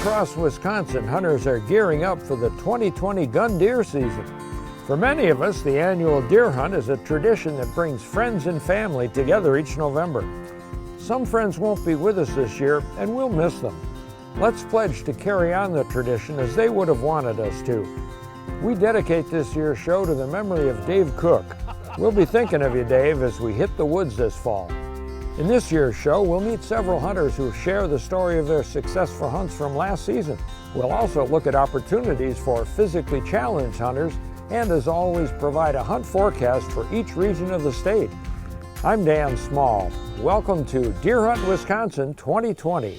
across Wisconsin, hunters are gearing up for the 2020 gun deer season. For many of us, the annual deer hunt is a tradition that brings friends and family together each November. Some friends won't be with us this year, and we'll miss them. Let's pledge to carry on the tradition as they would have wanted us to. We dedicate this year's show to the memory of Dave Cook. We'll be thinking of you, Dave, as we hit the woods this fall. In this year's show, we'll meet several hunters who share the story of their successful hunts from last season. We'll also look at opportunities for physically challenged hunters and, as always, provide a hunt forecast for each region of the state. I'm Dan Small. Welcome to Deer Hunt Wisconsin 2020.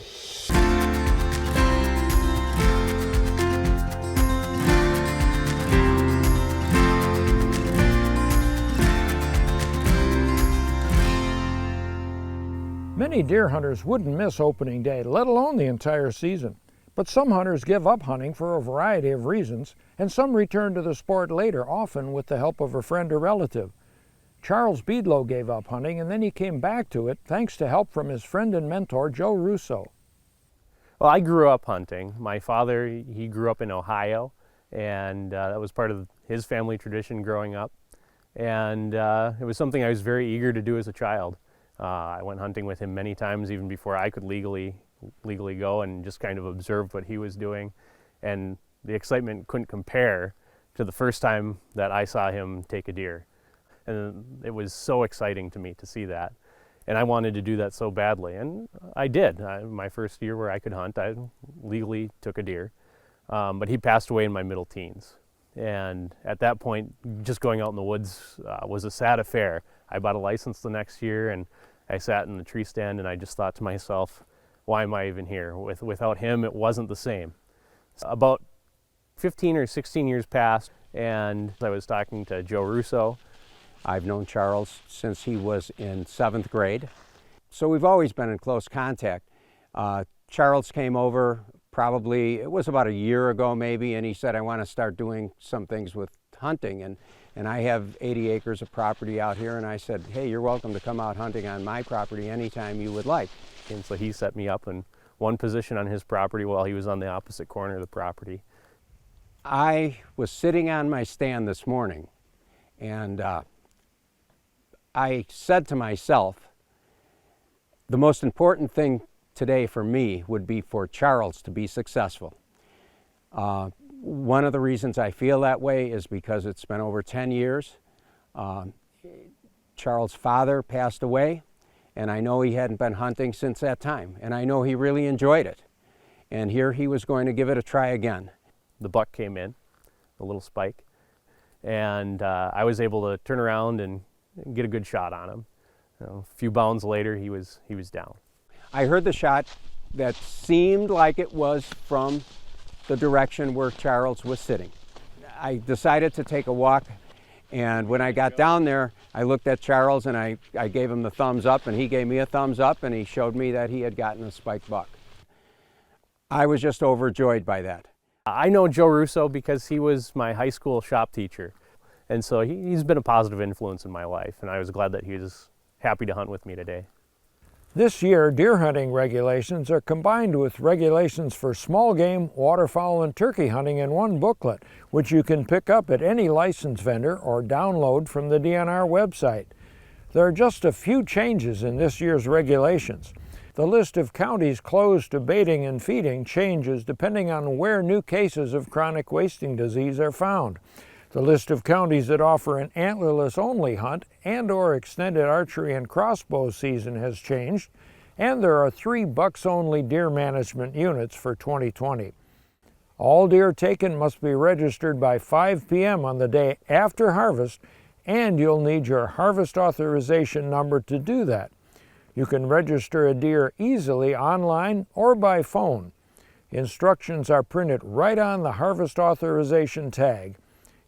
Many deer hunters wouldn't miss opening day, let alone the entire season. But some hunters give up hunting for a variety of reasons, and some return to the sport later, often with the help of a friend or relative. Charles Beadlow gave up hunting, and then he came back to it thanks to help from his friend and mentor, Joe Russo. Well, I grew up hunting. My father, he grew up in Ohio, and that was part of his family tradition growing up. And it was something I was very eager to do as a child. I went hunting with him many times, even before I could legally go, and just kind of observed what he was doing. And the excitement couldn't compare to the first time that I saw him take a deer. And it was so exciting to me to see that. And I wanted to do that so badly, and I did. My first year where I could hunt, I legally took a deer. But he passed away in my middle teens. And at that point, just going out in the woods was a sad affair. I bought a license the next year, and I sat in the tree stand, and I just thought to myself, why am I even here? Without him, it wasn't the same. About 15 or 16 years passed, and I was talking to Joe Russo. I've known Charles since he was in 7th grade, so we've always been in close contact. Charles came over probably, it was about a year ago maybe, and he said, I want to start doing some things with hunting. And I have 80 acres of property out here, and I said, hey, you're welcome to come out hunting on my property anytime you would like. And so he set me up in one position on his property while he was on the opposite corner of the property. I was sitting on my stand this morning, and I said to myself, the most important thing today for me would be for Charles to be successful. One of the reasons I feel that way is because it's been over 10 years. Charles' father passed away, and I know he hadn't been hunting since that time, and I know he really enjoyed it. And here he was going to give it a try again. The buck came in, a little spike, and I was able to turn around and get a good shot on him. A few bounds later, he was down. I heard the shot that seemed like it was from the direction where Charles was sitting. I decided to take a walk, and when I got down there, I looked at Charles and I gave him the thumbs up, and he gave me a thumbs up, and he showed me that he had gotten a spiked buck. I was just overjoyed by that. I know Joe Russo because he was my high school shop teacher, and so he's been a positive influence in my life, and I was glad that he was happy to hunt with me today. This year, deer hunting regulations are combined with regulations for small game, waterfowl, and turkey hunting in one booklet, which you can pick up at any licensed vendor or download from the DNR website. There are just a few changes in this year's regulations. The list of counties closed to baiting and feeding changes depending on where new cases of chronic wasting disease are found. The list of counties that offer an antlerless-only hunt and/or extended archery and crossbow season has changed, and there are 3 bucks-only deer management units for 2020. All deer taken must be registered by 5 p.m. on the day after harvest, and you'll need your harvest authorization number to do that. You can register a deer easily online or by phone. Instructions are printed right on the harvest authorization tag.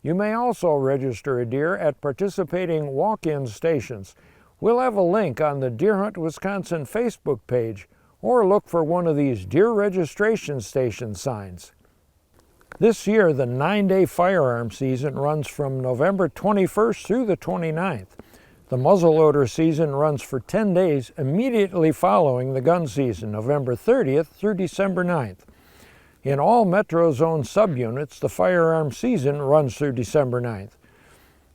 You may also register a deer at participating walk-in stations. We'll have a link on the Deer Hunt Wisconsin Facebook page, or look for one of these deer registration station signs. This year, the 9-day firearm season runs from November 21st through the 29th. The muzzleloader season runs for 10 days immediately following the gun season, November 30th through December 9th. In all Metro Zone subunits, the firearm season runs through December 9th.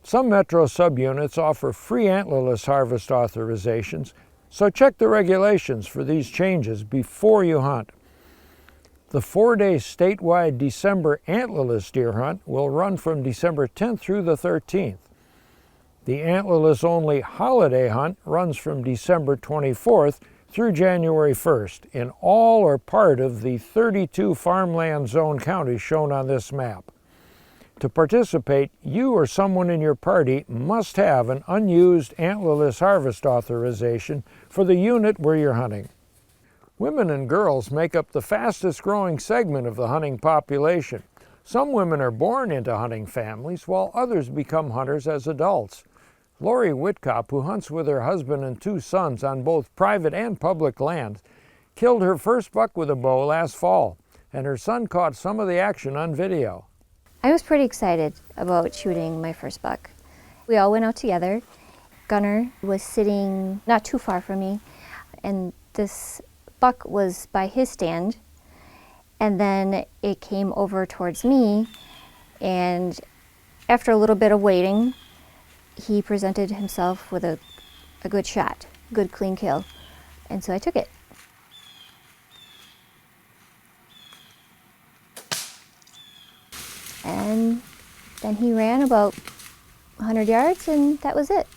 Some Metro subunits offer free antlerless harvest authorizations, so check the regulations for these changes before you hunt. The 4-day statewide December antlerless deer hunt will run from December 10th through the 13th. The antlerless only holiday hunt runs from December 24th through January 1st in all or part of the 32 farmland zone counties shown on this map. To participate, you or someone in your party must have an unused antlerless harvest authorization for the unit where you're hunting. Women and girls make up the fastest growing segment of the hunting population. Some women are born into hunting families, while others become hunters as adults. Lori Whitcop, who hunts with her husband and 2 sons on both private and public land, killed her first buck with a bow last fall, and her son caught some of the action on video. I was pretty excited about shooting my first buck. We all went out together. Gunner was sitting not too far from me, and this buck was by his stand, and then it came over towards me, and after a little bit of waiting, he presented himself with a good shot, good clean kill, and so I took it. And then he ran about 100 yards, and that was it.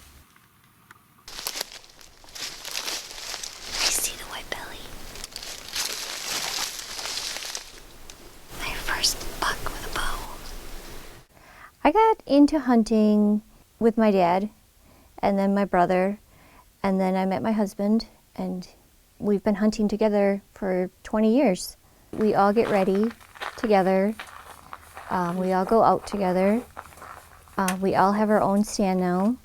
I see the white belly. My first buck with a bow. I got into hunting with my dad, and then my brother, and then I met my husband, and we've been hunting together for 20 years. We all get ready together. We all go out together. We all have our own stand now.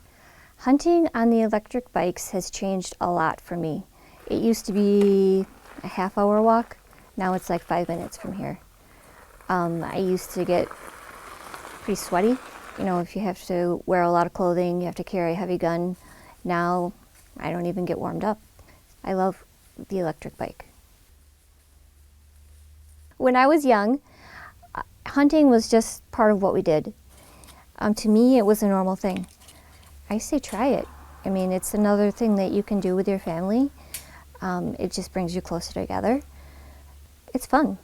Hunting on the electric bikes has changed a lot for me. It used to be a half-hour walk. Now it's like 5 minutes from here. I used to get pretty sweaty. You know, if you have to wear a lot of clothing, you have to carry a heavy gun. Now, I don't even get warmed up. I love the electric bike. When I was young, hunting was just part of what we did. To me, it was a normal thing. I say try it. I mean, it's another thing that you can do with your family. It just brings you closer together. It's fun.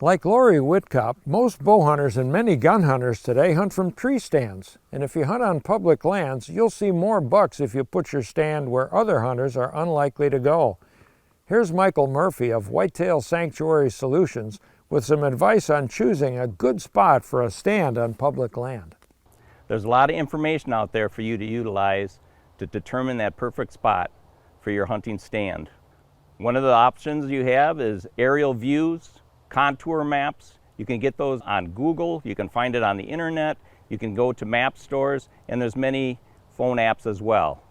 Like Lori Whitcop, most bow hunters and many gun hunters today hunt from tree stands. And if you hunt on public lands, you'll see more bucks if you put your stand where other hunters are unlikely to go. Here's Michael Murphy of Whitetail Sanctuary Solutions with some advice on choosing a good spot for a stand on public land. There's a lot of information out there for you to utilize to determine that perfect spot for your hunting stand. One of the options you have is aerial views, contour maps. You can get those on Google, you can find it on the internet, you can go to map stores, and there's many phone apps as well.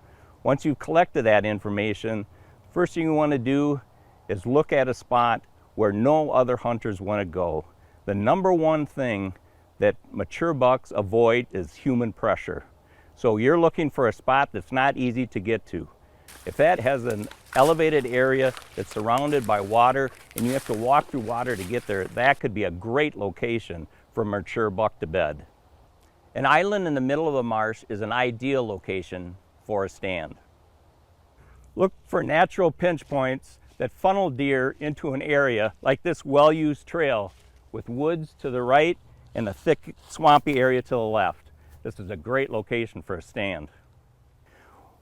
Once you've collected that information, first thing you want to do is look at a spot where no other hunters want to go. The number one thing that mature bucks avoid is human pressure. So you're looking for a spot that's not easy to get to. If that has an elevated area that's surrounded by water and you have to walk through water to get there, that could be a great location for a mature buck to bed. An island in the middle of a marsh is an ideal location for a stand. Look for natural pinch points that funnel deer into an area like this well-used trail with woods to the right and a thick swampy area to the left. This is a great location for a stand.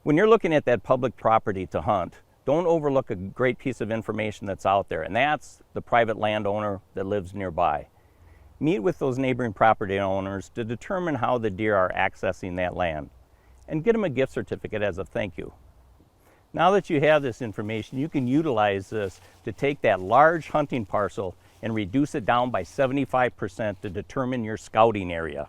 When you're looking at that public property to hunt, don't overlook a great piece of information that's out there, and that's the private landowner that lives nearby. Meet with those neighboring property owners to determine how the deer are accessing that land, and get them a gift certificate as a thank you. Now that you have this information, you can utilize this to take that large hunting parcel and reduce it down by 75% to determine your scouting area.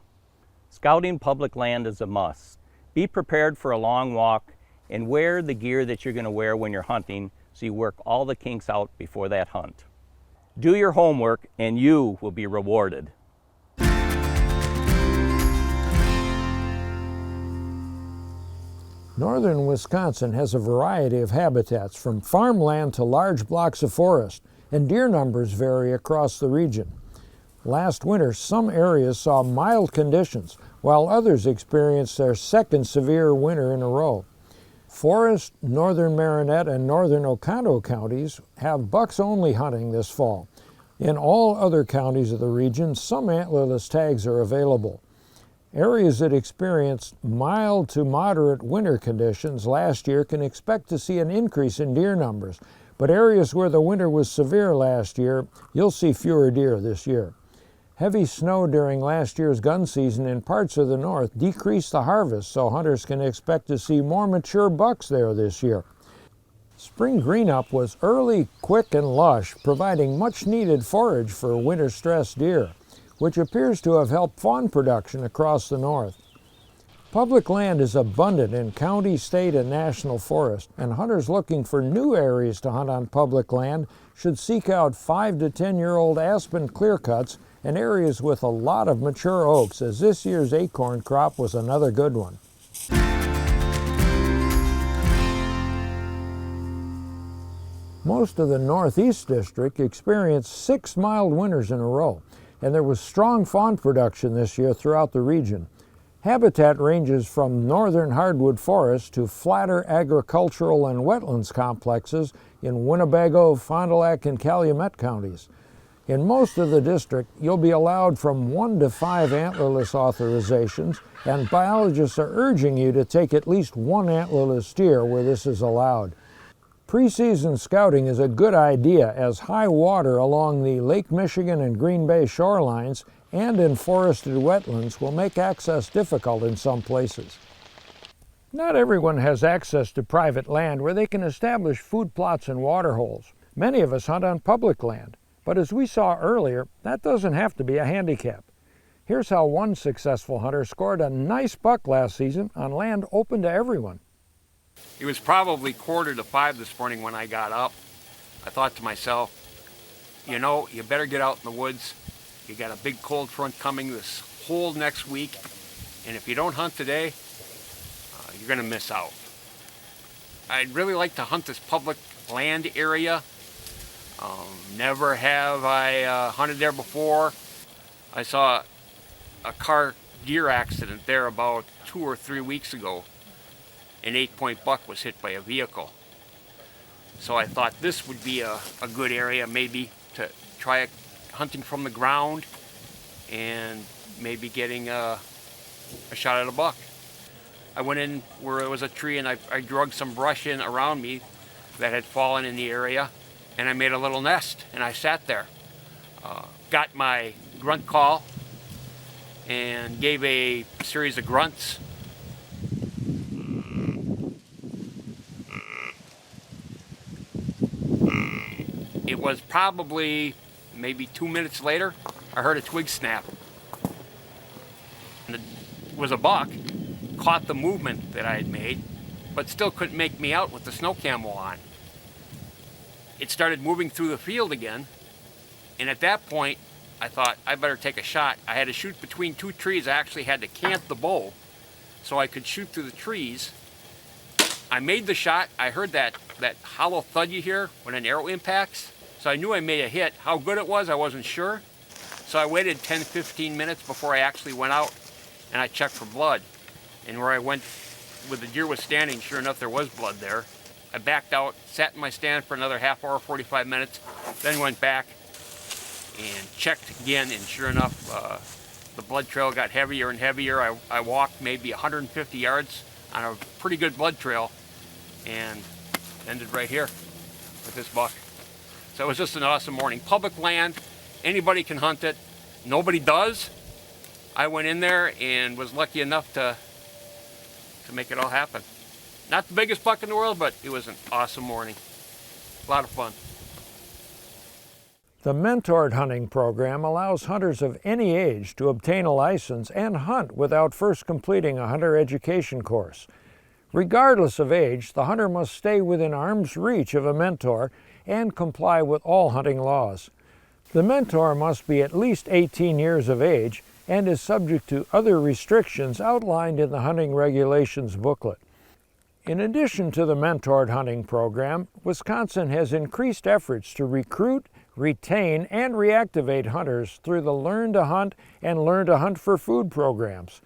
Scouting public land is a must. Be prepared for a long walk and wear the gear that you're going to wear when you're hunting so you work all the kinks out before that hunt. Do your homework and you will be rewarded. Northern Wisconsin has a variety of habitats, from farmland to large blocks of forest, and deer numbers vary across the region. Last winter, some areas saw mild conditions, while others experienced their second severe winter in a row. Forest, northern Marinette, and northern Oconto counties have bucks-only hunting this fall. In all other counties of the region, some antlerless tags are available. Areas that experienced mild to moderate winter conditions last year can expect to see an increase in deer numbers, but areas where the winter was severe last year, you'll see fewer deer this year. Heavy snow during last year's gun season in parts of the north decreased the harvest, so hunters can expect to see more mature bucks there this year. Spring greenup was early, quick, and lush, providing much-needed forage for winter-stressed deer, which appears to have helped fawn production across the north. Public land is abundant in county, state, and national forest, and hunters looking for new areas to hunt on public land should seek out 5 to 10-year-old aspen clearcuts and areas with a lot of mature oaks, as this year's acorn crop was another good one. Most of the Northeast District experienced 6 mild winters in a row, and there was strong fawn production this year throughout the region. Habitat ranges from northern hardwood forests to flatter agricultural and wetlands complexes in Winnebago, Fond du Lac, and Calumet counties. In most of the district, you'll be allowed from 1 to 5 antlerless authorizations, and biologists are urging you to take at least 1 antlerless deer where this is allowed. Pre-season scouting is a good idea, as high water along the Lake Michigan and Green Bay shorelines and in forested wetlands will make access difficult in some places. Not everyone has access to private land where they can establish food plots and water holes. Many of us hunt on public land, but as we saw earlier, that doesn't have to be a handicap. Here's how one successful hunter scored a nice buck last season on land open to everyone. It was probably 4:45 this morning when I got up. I thought to myself, you know, you better get out in the woods. You got a big cold front coming this whole next week, and if you don't hunt today, you're going to miss out. I'd really like to hunt this public land area. Never have I hunted there before. I saw a car deer accident there about 2 or 3 weeks ago. An 8-point buck was hit by a vehicle. So I thought this would be a good area maybe to try hunting from the ground and maybe getting a shot at a buck. I went in where there was a tree and I drug some brush in around me that had fallen in the area, and I made a little nest and I sat there. Got my grunt call and gave a series of grunts. It was probably maybe 2 minutes later, I heard a twig snap. And it was a buck, caught the movement that I had made, but still couldn't make me out with the snow camo on. It started moving through the field again, and at that point, I thought I better take a shot. I had to shoot between 2 trees. I actually had to cant the bow so I could shoot through the trees. I made the shot. I heard that hollow thud you hear when an arrow impacts. So I knew I made a hit. How good it was, I wasn't sure. So I waited 10-15 minutes before I actually went out and I checked for blood. And where I went where the deer was standing, sure enough, there was blood there. I backed out, sat in my stand for another half hour, 45 minutes, then went back and checked again, and sure enough, the blood trail got heavier and heavier. I walked maybe 150 yards on a pretty good blood trail and ended right here with this buck. So it was just an awesome morning. Public land, anybody can hunt it. Nobody does. I went in there and was lucky enough to make it all happen. Not the biggest buck in the world, but it was an awesome morning. A lot of fun. The Mentored Hunting Program allows hunters of any age to obtain a license and hunt without first completing a hunter education course. Regardless of age, the hunter must stay within arm's reach of a mentor and comply with all hunting laws. The mentor must be at least 18 years of age and is subject to other restrictions outlined in the hunting regulations booklet. In addition to the mentored hunting program, Wisconsin has increased efforts to recruit, retain, and reactivate hunters through the Learn to Hunt and Learn to Hunt for Food programs.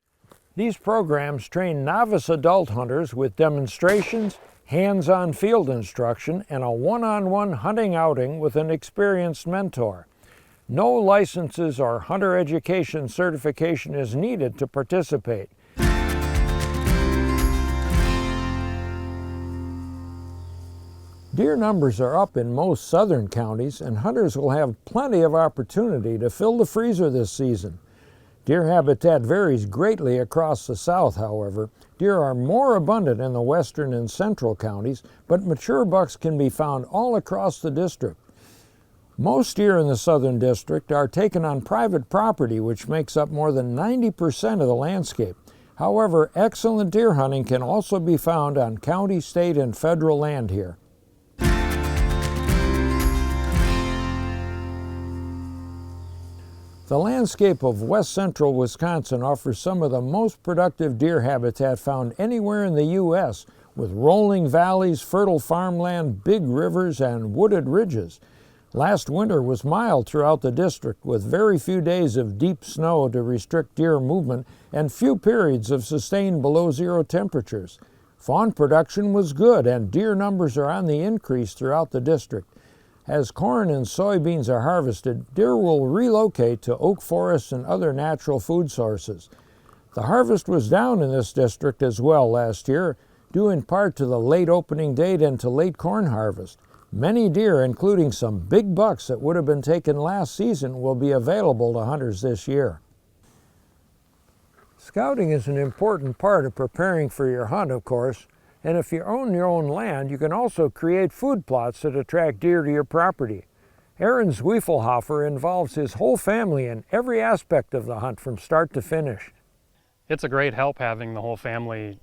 These programs train novice adult hunters with demonstrations, hands-on field instruction, and a one-on-one hunting outing with an experienced mentor. No licenses or hunter education certification is needed to participate. Deer numbers are up in most southern counties, and hunters will have plenty of opportunity to fill the freezer this season. Deer habitat varies greatly across the South, however. Deer are more abundant in the western and central counties, but mature bucks can be found all across the district. Most deer in the southern district are taken on private property, which makes up more than 90% of the landscape. However, excellent deer hunting can also be found on county, state, and federal land here. The landscape of west central Wisconsin offers some of the most productive deer habitat found anywhere in the U.S., with rolling valleys, fertile farmland, big rivers, and wooded ridges. Last winter was mild throughout the district, with very few days of deep snow to restrict deer movement and few periods of sustained below-zero temperatures. Fawn production was good, and deer numbers are on the increase throughout the district. As corn and soybeans are harvested, deer will relocate to oak forests and other natural food sources. The harvest was down in this district as well last year, due in part to the late opening date and to late corn harvest. Many deer, including some big bucks that would have been taken last season, will be available to hunters this year. Scouting is an important part of preparing for your hunt, of course. And if you own your own land, you can also create food plots that attract deer to your property. Aaron Zwiefelhofer involves his whole family in every aspect of the hunt from start to finish. It's a great help having the whole family,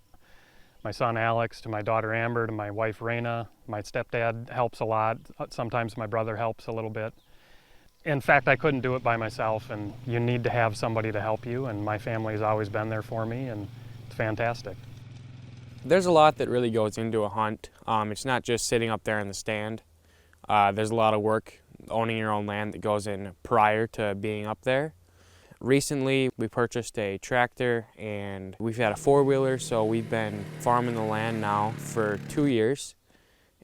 my son Alex to my daughter Amber to my wife Raina. My stepdad helps a lot. Sometimes my brother helps a little bit. In fact, I couldn't do it by myself, and you need to have somebody to help you, and my family has always been there for me, and it's fantastic. There's a lot that really goes into a hunt. It's not just sitting up there in the stand. There's a lot of work owning your own land that goes in prior to being up there. Recently, we purchased a tractor and we've had a four-wheeler, so we've been farming the land now for 2 years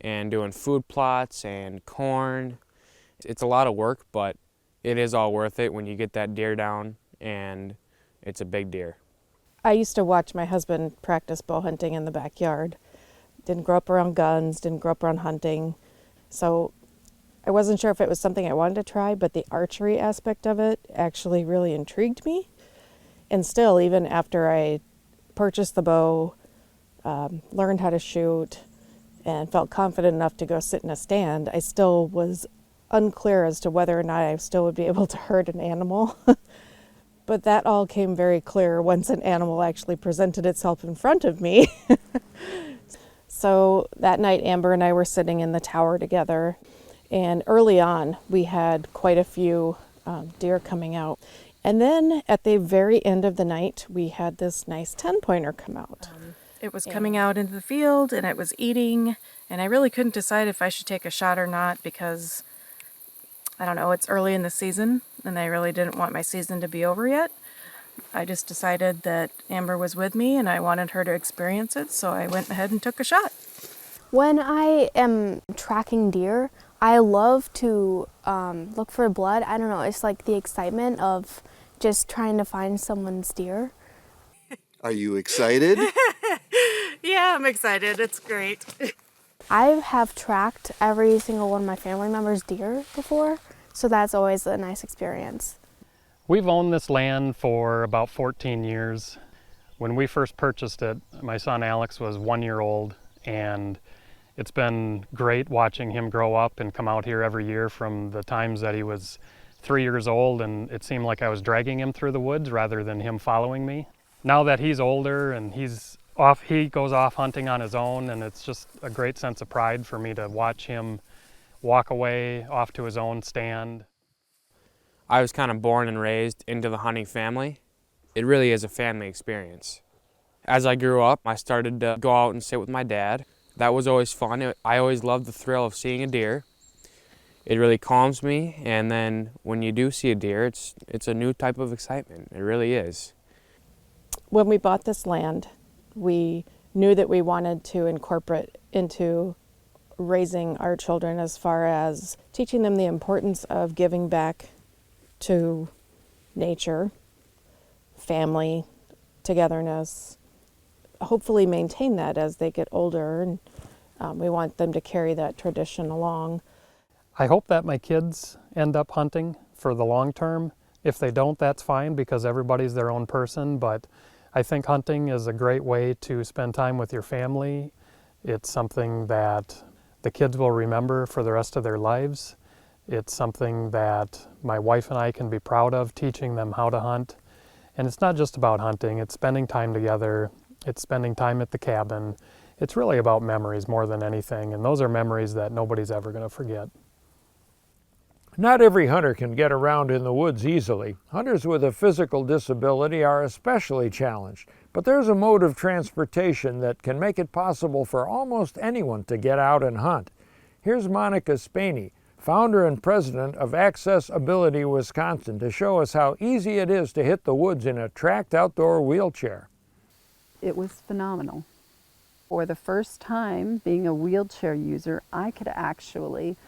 and doing food plots and corn. It's a lot of work, but it is all worth it when you get that deer down, and it's a big deer. I used to watch my husband practice bow hunting in the backyard. Didn't grow up around guns, didn't grow up around hunting. So I wasn't sure if it was something I wanted to try, but the archery aspect of it actually really intrigued me. And still, even after I purchased the bow, learned how to shoot, and felt confident enough to go sit in a stand, I still was unclear as to whether or not I still would be able to hurt an animal. But that all came very clear once an animal actually presented itself in front of me. So that night, Amber and I were sitting in the tower together, and early on, we had quite a few deer coming out. And then at the very end of the night, we had this nice 10-pointer come out. It was coming out into the field, and it was eating, and I really couldn't decide if I should take a shot or not because, I don't know, it's early in the season, and I really didn't want my season to be over yet. I just decided that Amber was with me, and I wanted her to experience it, so I went ahead and took a shot. When I am tracking deer, I love to look for blood. I don't know, it's like the excitement of just trying to find someone's deer. Are you excited? Yeah, I'm excited. It's great. I have tracked every single one of my family members' deer before, so that's always a nice experience. We've owned this land for about 14 years. When we first purchased it, my son Alex was 1 year old, and it's been great watching him grow up and come out here every year from the times that he was 3 years old, and it seemed like I was dragging him through the woods rather than him following me. Now that he's older and he goes off hunting on his own, and it's just a great sense of pride for me to watch him walk away off to his own stand. I was kind of born and raised into the hunting family. It really is a family experience. As I grew up, I started to go out and sit with my dad. That was always fun. I always loved the thrill of seeing a deer. It really calms me, and then when you do see a deer, it's a new type of excitement. It really is. When we bought this land, we knew that we wanted to incorporate into raising our children as far as teaching them the importance of giving back to nature, family, togetherness, hopefully maintain that as they get older, and we want them to carry that tradition along. I hope that my kids end up hunting for the long term. If they don't, that's fine, because everybody's their own person, but I think hunting is a great way to spend time with your family. It's something that the kids will remember for the rest of their lives. It's something that my wife and I can be proud of, teaching them how to hunt. And it's not just about hunting, it's spending time together, it's spending time at the cabin. It's really about memories more than anything, and those are memories that nobody's ever going to forget. Not every hunter can get around in the woods easily. Hunters with a physical disability are especially challenged, but there's a mode of transportation that can make it possible for almost anyone to get out and hunt. Here's Monica Spaney, founder and president of Accessibility Wisconsin, to show us how easy it is to hit the woods in a tracked outdoor wheelchair. It was phenomenal. For the first time, being a wheelchair user, I could actually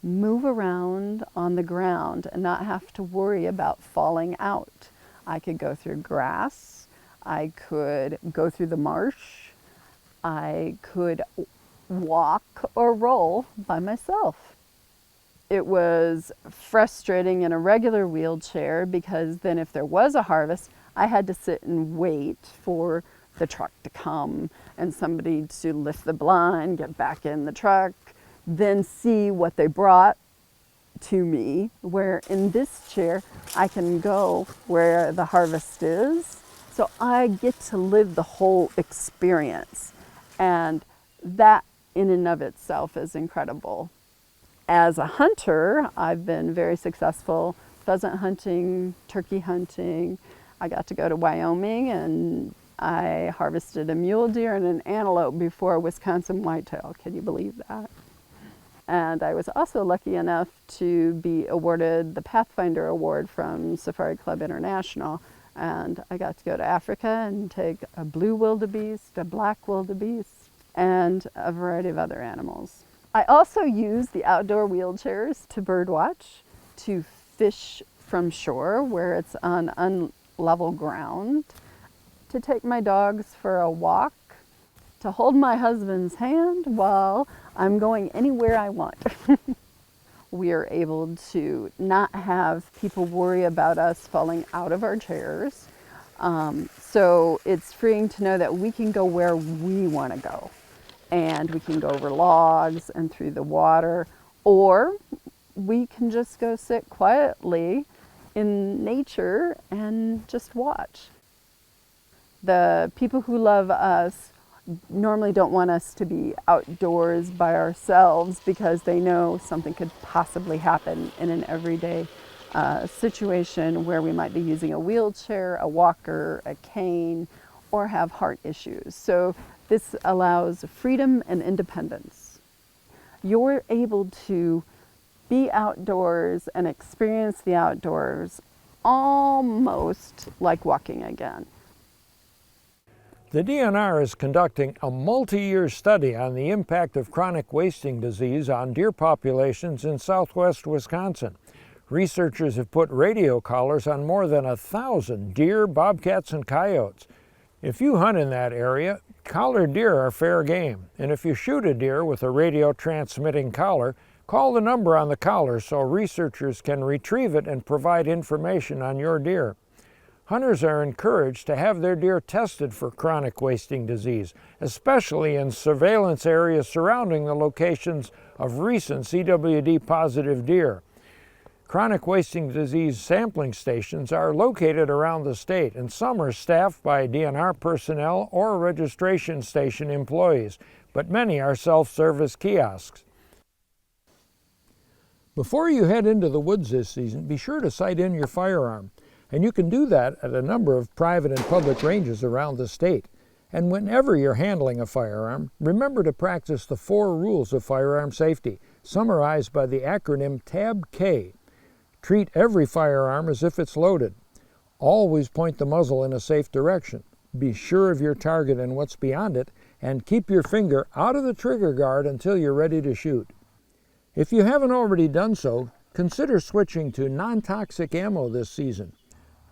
move around on the ground and not have to worry about falling out. I could go through grass, I could go through the marsh, I could walk or roll by myself. It was frustrating in a regular wheelchair because then if there was a harvest, I had to sit and wait for the truck to come and somebody to lift the blind, get back in the truck, then see what they brought to me, where in this chair I can go where the harvest is. So I get to live the whole experience, and that in and of itself is incredible. As a hunter, I've been very successful pheasant hunting, turkey hunting. I got to go to Wyoming and I harvested a mule deer and an antelope before a Wisconsin whitetail. Can you believe that? And I was also lucky enough to be awarded the Pathfinder Award from Safari Club International. And I got to go to Africa and take a blue wildebeest, a black wildebeest, and a variety of other animals. I also use the outdoor wheelchairs to birdwatch, to fish from shore where it's on unlevel ground, to take my dogs for a walk, to hold my husband's hand while I'm going anywhere I want. We are able to not have people worry about us falling out of our chairs. So it's freeing to know that we can go where we want to go. And we can go over logs and through the water, or we can just go sit quietly in nature and just watch. The people who love us normally don't want us to be outdoors by ourselves because they know something could possibly happen in an everyday situation where we might be using a wheelchair, a walker, a cane, or have heart issues. So this allows freedom and independence. You're able to be outdoors and experience the outdoors almost like walking again. The DNR is conducting a multi-year study on the impact of chronic wasting disease on deer populations in southwest Wisconsin. Researchers have put radio collars on more than 1,000 deer, bobcats, and coyotes. If you hunt in that area, collared deer are fair game. And if you shoot a deer with a radio transmitting collar, call the number on the collar so researchers can retrieve it and provide information on your deer. Hunters are encouraged to have their deer tested for chronic wasting disease, especially in surveillance areas surrounding the locations of recent CWD positive deer. Chronic wasting disease sampling stations are located around the state, and some are staffed by DNR personnel or registration station employees, but many are self-service kiosks. Before you head into the woods this season, be sure to sight in your firearm, and you can do that at a number of private and public ranges around the state. And whenever you're handling a firearm, remember to practice the 4 rules of firearm safety, summarized by the acronym TAB-K. Treat every firearm as if it's loaded. Always point the muzzle in a safe direction. Be sure of your target and what's beyond it, and keep your finger out of the trigger guard until you're ready to shoot. If you haven't already done so, consider switching to non-toxic ammo this season.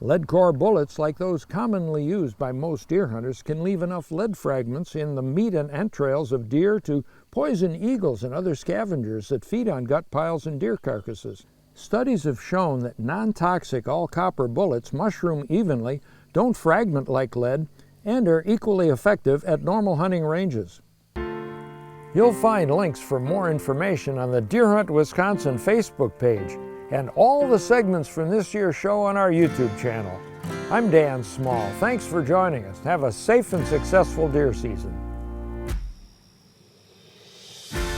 Lead core bullets, like those commonly used by most deer hunters, can leave enough lead fragments in the meat and entrails of deer to poison eagles and other scavengers that feed on gut piles and deer carcasses. Studies have shown that non-toxic all-copper bullets mushroom evenly, don't fragment like lead, and are equally effective at normal hunting ranges. You'll find links for more information on the Deer Hunt Wisconsin Facebook page and all the segments from this year's show on our YouTube channel. I'm Dan Small. Thanks for joining us. Have a safe and successful deer season.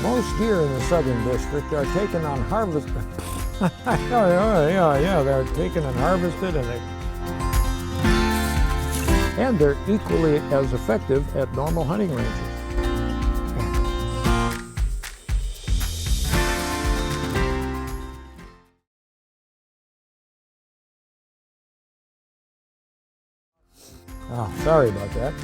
Most deer in the Southern District are taken on harvest. They're taken and harvested, and they're equally as effective at normal hunting ranges. Oh, sorry about that.